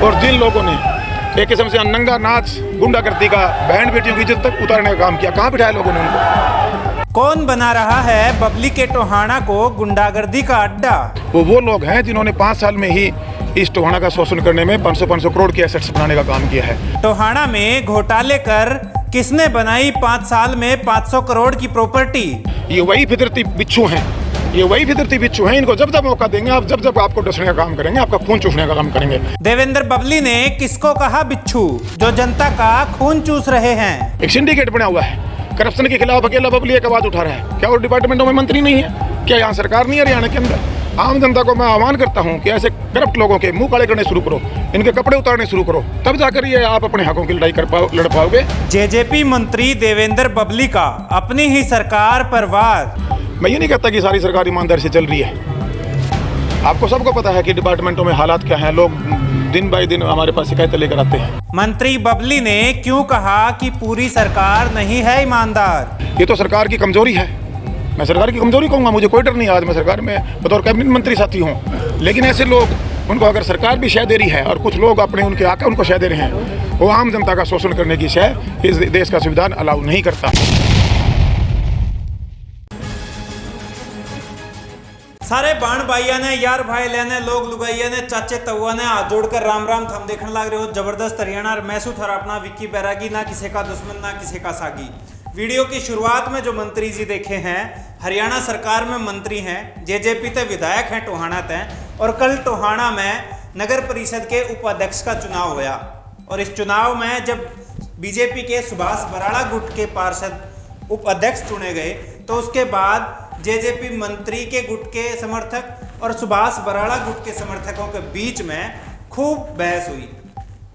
और जिन लोगों ने एक किस्म से नंगा नाच गुंडागर्दी का बहन बेटियों की इज्जत तक उतारने का काम किया, कहाँ बिठाया लोगों ने उनको? कौन बना रहा है बबली के टोहाना को गुंडागर्दी का अड्डा? वो लोग हैं जिन्होंने 5 साल में ही इस टोहाना का शोषण करने में 500 करोड़ की एसेट्स बनाने का काम किया है। टोहाना में घोटाले कर किसने बनाई 5 साल में 500 करोड़ की प्रॉपर्टी? ये वही फितरती बिच्छू हैं, ये वही फितरती बिच्छू हैं। इनको जब जब मौका देंगे, आप जब जब आपको डसने का काम करेंगे, आपका खून चूसने का काम करेंगे। देवेंद्र बबली ने किसको कहा बिच्छू जो जनता का खून चूस रहे हैं? एक सिंडिकेट बना हुआ है, करप्शन के खिलाफ अकेला बबली एक आवाज उठा रहा है। क्या वो डिपार्टमेंटों में मंत्री नहीं है? क्या यहाँ सरकार नहीं है हरियाणा के अंदर? आम जनता को मैं आह्वान करता हूँ कि ऐसे करप्ट लोगों के मुंह काले करने शुरू करो, इनके कपड़े उतारने शुरू करो, तब जाकर ये आप अपने हकों की लड़ाई लड़ पाओगे। जेजेपी मंत्री देवेंद्र बबली का अपनी ही सरकार पर वार। मैं ये नहीं कहता कि सारी सरकार ईमानदारी से चल रही है। आपको सबको पता है कि डिपार्टमेंटों में हालात क्या हैं। लोग दिन बाई दिन हमारे पास शिकायतें लेकर आते हैं। मंत्री बबली ने क्यों कहा कि पूरी सरकार नहीं है ईमानदार? ये तो सरकार की कमजोरी है। मैं सरकार की कमजोरी कहूँगा, मुझे कोई डर नहीं। आज मैं सरकार में बतौर कैबिनेट मंत्री साथी हूँ, लेकिन ऐसे लोग, उनको अगर सरकार भी शय दे रही है और कुछ लोग अपने उनके आके उनको शय दे रहे हैं, वो आम जनता का शोषण करने की शय इस देश का संविधान अलाउ नहीं करता। सारे बाण भाइया ने, यार भाई लेने, लोग लुगाइया ने, चाचे तउआ ने हाथ जोड़कर राम राम थम देखने लग रहे हो जबरदस्त हरियाणा। और मैसू थर अपना विक्की बैरागी, ना किसी का दुश्मन ना किसी का सागी। वीडियो की शुरुआत में जो मंत्री जी देखे हैं, हरियाणा सरकार में मंत्री हैं, जेजेपी ते विधायक हैं टोहाना ते। और कल टोहाना में नगर परिषद के उपाध्यक्ष का चुनाव हुआ। और इस चुनाव में जब बीजेपी के सुभाष बराड़ा गुट के पार्षद उपाध्यक्ष चुने गए, तो उसके बाद जेजेपी मंत्री के गुट के समर्थक और सुभाष बराड़ा गुट के समर्थकों के बीच में खूब बहस हुई।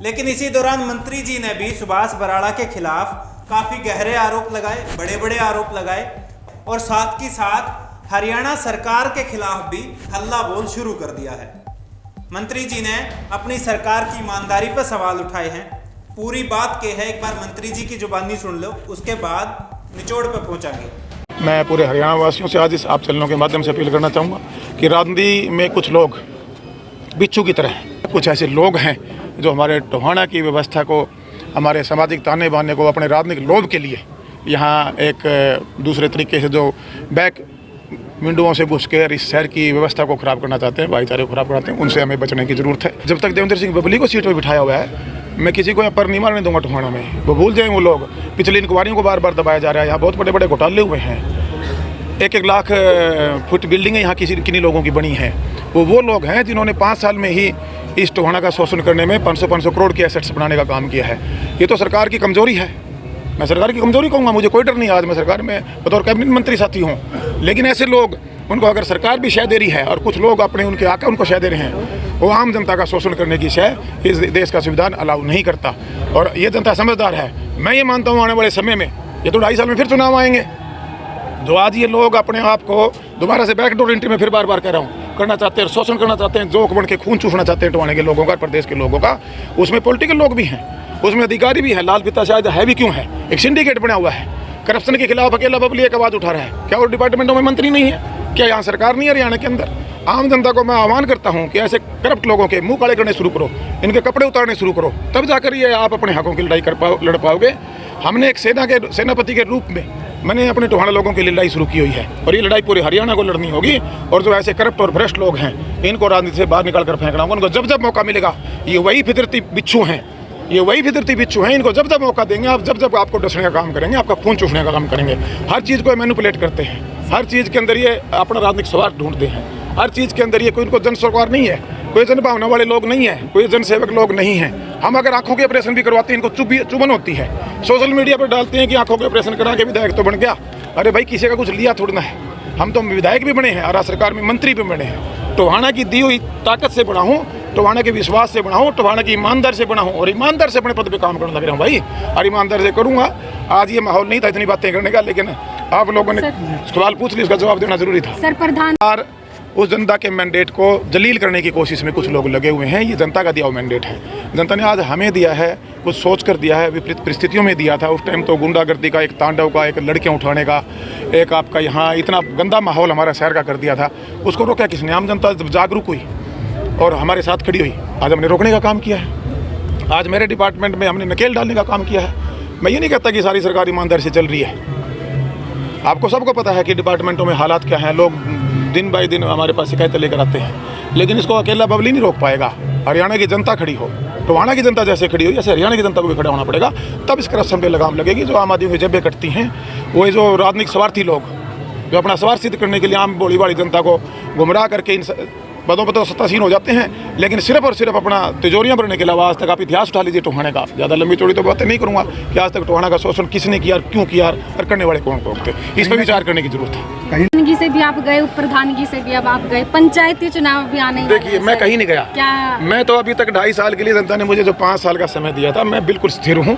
लेकिन इसी दौरान मंत्री जी ने भी सुभाष बराड़ा के खिलाफ काफ़ी गहरे आरोप लगाए, बड़े बड़े आरोप लगाए, और साथ ही साथ हरियाणा सरकार के खिलाफ भी हल्ला बोल शुरू कर दिया है। मंत्री जी ने अपनी सरकार की ईमानदारी पर सवाल उठाए हैं। पूरी बात के है, एक बार मंत्री जी की जुबानी सुन लो, उसके बाद निचोड़ पर पहुंचाएंगे। मैं पूरे हरियाणा वासियों से आज इस आप चैनलों के माध्यम से अपील करना चाहूँगा कि राजनीति में कुछ लोग बिच्छू की तरह, कुछ ऐसे लोग हैं जो हमारे टोहाना की व्यवस्था को, हमारे सामाजिक ताने बाने को अपने राजनीतिक लोभ के लिए यहाँ एक दूसरे तरीके से जो बैक विंडोओं से घुस कर इस शहर की व्यवस्था को ख़राब करना चाहते हैं, भाईचारे को ख़राब कराते हैं। उनसे हमें बचने की ज़रूरत है। जब तक देवेंद्र सिंह बबली को सीट पर बिठाया हुआ है, मैं किसी को यहाँ पर नहीं मारने दूंगा टोहाना में। वो भूल जाएँ वो लोग, पिछली इंक्वायरियों को बार बार दबाया जा रहा है। यहाँ बहुत बड़े बड़े घोटाले हुए हैं। 1-1 लाख फुट बिल्डिंगें यहाँ किन्हीं लोगों की बनी हैं। वो लोग हैं जिन्होंने 5 साल में ही इस टोहाना का शोषण करने में 500 करोड़ की एसेट्स बनाने का काम किया है। ये तो सरकार की कमजोरी है। मैं सरकार की कमजोरी कहूँगा, मुझे कोई डर नहीं। आज मैं सरकार में बतौर कैबिनेट मंत्री साथी हूँ, लेकिन ऐसे लोग, उनको अगर सरकार भी शय दे रही है और कुछ लोग अपने उनके आके उनको शय दे रहे हैं, वो आम जनता का शोषण करने की शय इस देश का संविधान अलाउ नहीं करता। और ये जनता समझदार है। मैं ये मानता हूँ आने वाले समय में, ये तो 2.5 साल में फिर चुनाव आएंगे। जो आज ये लोग अपने आप को दोबारा से बैकडोर एंट्री में, फिर बार बार कह रहा हूँ, करना चाहते हैं, शोषण करना चाहते हैं, जोक बन के खून चूसना चाहते हैं टोहाने के लोगों का, प्रदेश के लोगों का, उसमें पॉलिटिकल लोग भी हैं, उसमें अधिकारी भी है। लाल पिता शायद है भी क्यों है। एक सिंडिकेट बना हुआ है, करप्शन के खिलाफ अकेला बबली एक आवाज उठा रहा है। क्या वो डिपार्टमेंटों में मंत्री नहीं है? क्या यहाँ सरकार नहीं है हरियाणा के अंदर? आम जनता को मैं आह्वान करता हूँ कि ऐसे करप्ट लोगों के मुंह काले करने शुरू करो, इनके कपड़े उतारने शुरू करो, तब जाकर ये आप अपने हकों की लड़ाई लड़ पाओगे। हमने एक सेनापति के रूप में मैंने अपने टोहाना लोगों की लड़ाई शुरू की हुई है, और ये लड़ाई पूरे हरियाणा को लड़नी होगी। और जो ऐसे करप्ट और भ्रष्ट लोग हैं, इनको राजनीति से बाहर निकाल कर फेंकना होगा। उनको जब जब मौका मिलेगा, ये वही फितरती बिच्छू हैं, ये वही फितरती बिच्छू हैं। इनको जब जब मौका देंगे, आप जब जब आपको डसने का काम करेंगे, आपका खून चूसने का काम करेंगे। हर चीज़ को मैनिपुलेट करते हैं, हर चीज़ के अंदर ये अपना राजनीतिक स्वार्थ ढूंढते हैं। हर चीज़ के अंदर ये कोई इनको जन सरकार नहीं है, कोई जनभावना वाले लोग नहीं है, कोई जनसेवक लोग नहीं हैं। हम अगर आंखों के ऑपरेशन भी करवाते हैं, इनको चुभन होती है। सोशल मीडिया पर डालते हैं कि आंखों के ऑपरेशन करा के विधायक तो बन गया। अरे भाई, किसी का कुछ लिया थोड़ा ना है। हम तो विधायक भी बने हैं और सरकार में मंत्री भी बने हैं। टोहाना की दी हुई ताकत से बना हूँ, टोहाना के विश्वास से बना हूँ, टोहाना की ईमानदार से बना हूँ, और ईमानदार से अपने पद पे काम करने लग रहा हूँ भाई, और ईमानदार से करूँगा। आज ये माहौल नहीं था इतनी बातें करने का, लेकिन आप लोगों ने सवाल पूछ लिया, इसका जवाब देना जरूरी था। सर, प्रधान उस जनता के मैंडेट को जलील करने की कोशिश में कुछ लोग लगे हुए हैं। ये जनता का दिया हुआ मैंडेट है। जनता ने आज हमें दिया है, कुछ सोच कर दिया है, विपरीत परिस्थितियों में दिया था। उस टाइम तो गुंडागर्दी का, एक तांडव का, एक लड़कियां उठाने का, एक आपका यहाँ इतना गंदा माहौल हमारा शहर का कर दिया था। उसको रोका किसने? आम जनता जब जागरूक हुई, और हमारे साथ खड़ी हुई। आज हमने रोकने का काम किया है, आज मेरे डिपार्टमेंट में हमने नकेल डालने का काम किया है। मैं ये नहीं कहता कि सारी सरकार ईमानदारी से चल रही है, आपको सबको पता है कि डिपार्टमेंटों में हालात क्या हैं, लोग दिन बाई दिन हमारे पास शिकायतें लेकर आते हैं, लेकिन इसको अकेला बबली नहीं रोक पाएगा। हरियाणा की जनता खड़ी हो, टोहाना की जनता जैसे खड़ी हुई, ऐसे हरियाणा की जनता को भी खड़ा होना पड़ेगा, तब इस करप्शन पे लगाम लगेगी। जो आम आदमी की जेबें कटती हैं, वो जो राजनीतिक स्वार्थी लोग जो अपना स्वार्थ सिद्ध करने के लिए आम भोली भाली जनता को गुमराह करके इन पदों पर तो सत्तासीन हो जाते हैं, लेकिन सिर्फ और सिर्फ अपना तिजोरियां भरने के अलावा आज तक आप इतिहास उठा लीजिए टोहाने का। ज़्यादा लंबी चौड़ी तो बातें नहीं करूँगा कि आज तक टोहाना का शोषण किसने किया, क्यों किया और करने वाले कौन कौन थे, इस पर विचार करने की जरूरत है। प्रधानगी से भी आप गए, उप प्रधानगी से भी अब आप गए, पंचायती चुनाव भी आने। देखिए, मैं कहीं नहीं गया, क्या मैं तो अभी तक 2.5 साल के लिए जनता ने मुझे जो 5 साल का समय दिया था, मैं बिल्कुल स्थिर हूँ,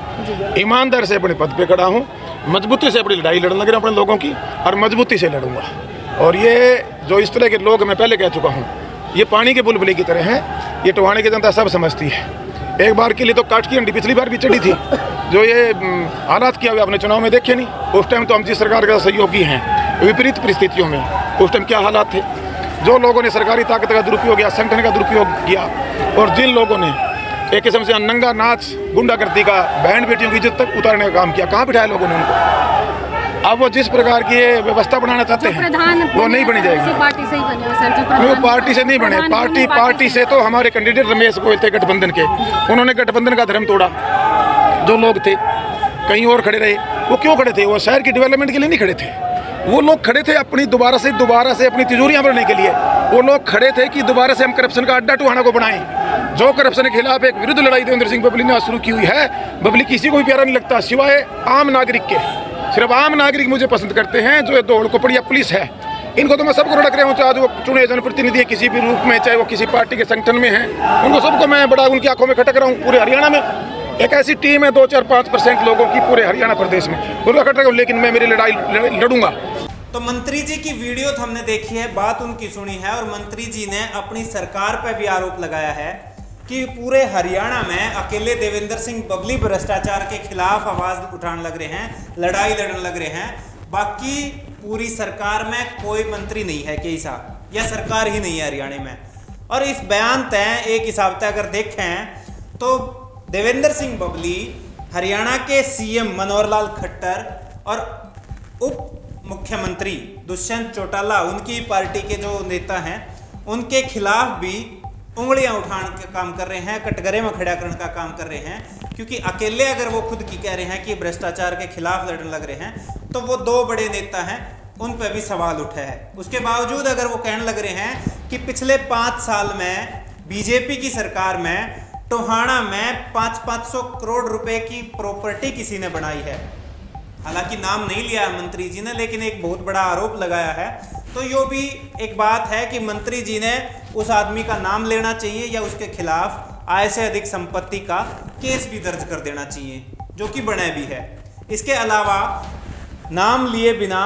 ईमानदार से अपने पद पे खड़ा हूँ, मजबूती से अपनी लड़ाई लड़ने लगे अपने लोगों की, और मजबूती से लड़ूंगा। और ये जो इस तरह के लोग, मैं पहले कह चुका हूँ, ये पानी के बुलबुले की तरह हैं। ये टोहाने की जनता सब समझती है। एक बार के लिए तो काट की हंडी पिछली बार भी चढ़ी थी। जो ये हालात किया हुआ आपने चुनाव में देखे नहीं, उस टाइम तो हम जिस सरकार का सहयोगी हैं, विपरीत परिस्थितियों में उस टाइम क्या हालात थे। जो लोगों ने सरकारी ताकत का दुरुपयोग या संगठन का दुरुपयोग किया, और जिन लोगों ने एक किस्म से नंगा नाच गुंडागर्दी का बहन बेटियों की इज्जत तक उतारने का काम किया, कहाँ बिठाया लोगों ने उनको। अब वो जिस प्रकार की व्यवस्था बनाना चाहते हैं, वो नहीं बनी जाएगी। पार्टी से ही बने सर, जो वो पार्टी से नहीं बने, पार्टी से तो हमारे कैंडिडेट रमेश गोयल थे गठबंधन के, उन्होंने गठबंधन का धर्म तोड़ा। जो लोग थे कहीं और खड़े रहे, वो क्यों खड़े थे? वो शहर की डेवलपमेंट के लिए नहीं खड़े थे, वो लोग खड़े थे अपनी दोबारा से अपनी तिजोरियां भरने के लिए। वो लोग खड़े थे कि दोबारा से हम करप्शन का अड्डा टोहाना को बनाएं। जो करप्शन के खिलाफ एक विरुद्ध लड़ाई देवेंद्र सिंह बबली ने शुरू की हुई है। बबली किसी को भी प्यारा नहीं लगता सिवाय आम नागरिक के। सिर्फ आम नागरिक मुझे पसंद करते हैं, जो दौड़ कोपड़िया पुलिस है, इनको तो मैं सबको रख रहा हूँ, चाहे वो चुने जनप्रतिनिधि किसी भी रूप में, चाहे वो किसी पार्टी के संगठन में है, उनको सबको मैं बड़ा उनकी आंखों में खटक रहा हूँ। पूरे हरियाणा में एक ऐसी टीम है 2-4-5% लोगों की पूरे हरियाणा प्रदेश में, उनका खटक रहा हूँ, लेकिन मैं मेरी लड़ाई लड़ूंगा। तो मंत्री जी की वीडियो तो हमने देखी है, बात उनकी सुनी है, और मंत्री जी ने अपनी सरकार पर भी आरोप लगाया है कि पूरे हरियाणा में अकेले देवेंद्र सिंह बबली भ्रष्टाचार के खिलाफ आवाज उठाने लग रहे हैं, लड़ाई लड़ने लग रहे हैं। बाकी पूरी सरकार में कोई मंत्री नहीं है कैसा, या सरकार ही नहीं है हरियाणा में। और इस बयान तय एक हिसाब से अगर देखें तो देवेंद्र सिंह बबली हरियाणा के सीएम मनोहर लाल खट्टर और उप मुख्यमंत्री दुष्यंत चौटाला, उनकी पार्टी के जो नेता हैं, उनके खिलाफ भी उंगलियां उठाने का काम कर रहे हैं, कटघरे में खड़ा करने का काम कर रहे हैं। क्योंकि अकेले अगर वो खुद की कह रहे हैं कि भ्रष्टाचार के खिलाफ लड़ने लग रहे हैं, तो वो 2 बड़े नेता हैं, उन पर भी सवाल उठा है। उसके बावजूद अगर वो कहने लग रहे हैं कि पिछले 5 साल में बीजेपी की सरकार में टोहाना में 500 करोड़ रुपए की प्रॉपर्टी किसी ने बनाई है, हालांकि नाम नहीं लिया है मंत्री जी ने, लेकिन एक बहुत बड़ा आरोप लगाया है। तो यो भी एक बात है कि मंत्री जी ने उस आदमी का नाम लेना चाहिए, या उसके खिलाफ आय से अधिक संपत्ति का केस भी दर्ज कर देना चाहिए, जो कि बने भी है। इसके अलावा नाम लिए बिना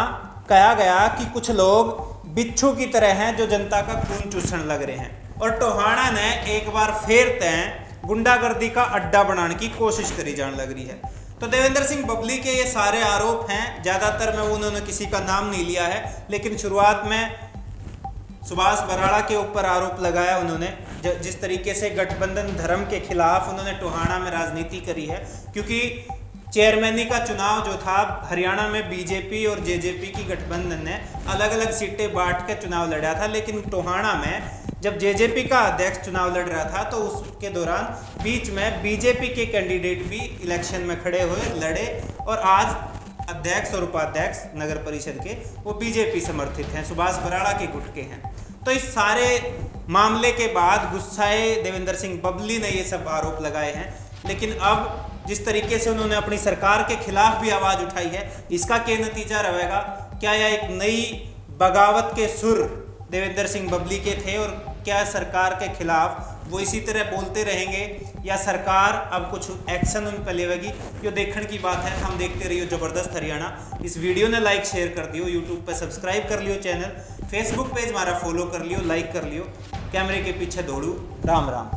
कहा गया कि कुछ लोग बिच्छू की तरह हैं जो जनता का खून चूसने लग रहे हैं, और टोहाना ने एक बार फिर तय गुंडागर्दी का अड्डा बनाने की कोशिश करी जाने लग रही है। तो देवेंद्र सिंह बबली के ये सारे आरोप हैं, ज़्यादातर में उन्होंने किसी का नाम नहीं लिया है, लेकिन शुरुआत में सुभाष बराड़ा के ऊपर आरोप लगाया उन्होंने, जिस तरीके से गठबंधन धर्म के खिलाफ उन्होंने टोहाना में राजनीति करी है। क्योंकि चेयरमैनी का चुनाव जो था हरियाणा में बीजेपी और जेजेपी की गठबंधन ने अलग अलग सीटें बांट के चुनाव लड़ा था, लेकिन टोहाना में जब जेजेपी का अध्यक्ष चुनाव लड़ रहा था तो उसके दौरान बीच में बीजेपी के कैंडिडेट भी इलेक्शन में खड़े हुए, लड़े, और आज अध्यक्ष और उपाध्यक्ष नगर परिषद के वो बीजेपी समर्थित हैं, सुभाष बराड़ा के गुट के हैं। तो इस सारे मामले के बाद गुस्साए देवेंद्र सिंह बबली ने ये सब आरोप लगाए हैं, लेकिन अब जिस तरीके से उन्होंने अपनी सरकार के खिलाफ भी आवाज़ उठाई है, इसका क्या नतीजा रहेगा? क्या यह एक नई बगावत के सुर देवेंद्र सिंह बबली के थे, और क्या सरकार के खिलाफ वो इसी तरह बोलते रहेंगे, या सरकार अब कुछ एक्शन उन पर लेगी? ये देखने की बात है। हम देखते रहिए जबरदस्त हरियाणा। इस वीडियो ने लाइक शेयर कर दियो, यूट्यूब पे सब्सक्राइब कर लियो चैनल, फेसबुक पेज हमारा फॉलो कर लियो, लाइक कर लियो। कैमरे के पीछे दौड़ू। राम राम।